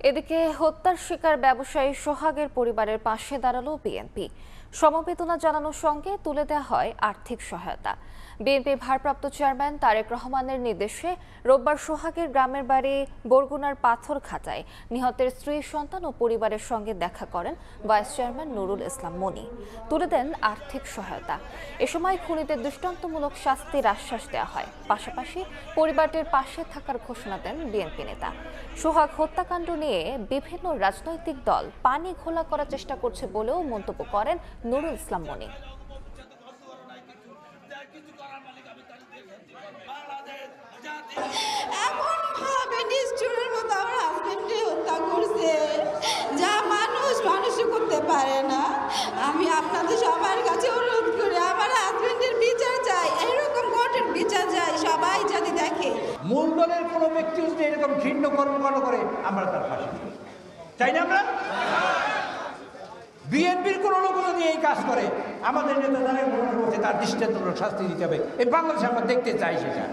এদিকে হত্যার শিকার ব্যবসায়ী সোহাগের পরিবারের পাশে দাঁড়ালো বিএনপি। সমবেদনা জানানোর সঙ্গে তুলে দেওয়া হয় আর্থিক সহায়তা। বিএনপির ভারপ্রাপ্ত চেয়ারম্যান তারেক রহমানের নির্দেশে রোববার সোহাগের গ্রামের বাড়ি বরগুনার পাথরঘাটায় নিহতের স্ত্রী, সন্তান ও পরিবারের সঙ্গে দেখা করেন ভাইস চেয়ারম্যান নুরুল ইসলাম মনি। তুলে দেন আর্থিক সহায়তা। এ সময় খুনিদের দৃষ্টান্তমূলক শাস্তির আশ্বাস দেওয়া হয়। পাশাপাশি পরিবারটির পাশে থাকার ঘোষণা দেন বিএনপি নেতা। সোহাগ হত্যাকাণ্ড নিয়ে বিভিন্ন রাজনৈতিক দল পানি ঘোলা করার চেষ্টা করছে বলেও মন্তব্য করেন নুরুল ইসলাম মনি। এমন ভাবে নিষ্ঠুরের মতো আমার হাজবেন্ডকে হত্যা করছে, যা মানুষ করতে পারে না। আমি আপনাদের সবার কাছে অনুরোধ করি, আমার হাজবেন্ডের বিচার চাই, এরকম কঠোর বিচার চাই, সবাই যদি দেখে। মূল দলের কোনো ব্যক্তি যদি এরকম ঘৃণ্য কর্মকাণ্ড করে, আমরা তার ফাঁসি চাই না। আমরা বিএনপির কোনো লোক যদি এই কাজ করে, আমাদের নেতা যারা তার দৃষ্টান্তমূলক শাস্তি দিতে হবে। এই বাংলাদেশে আমরা দেখতে চাই সেটা।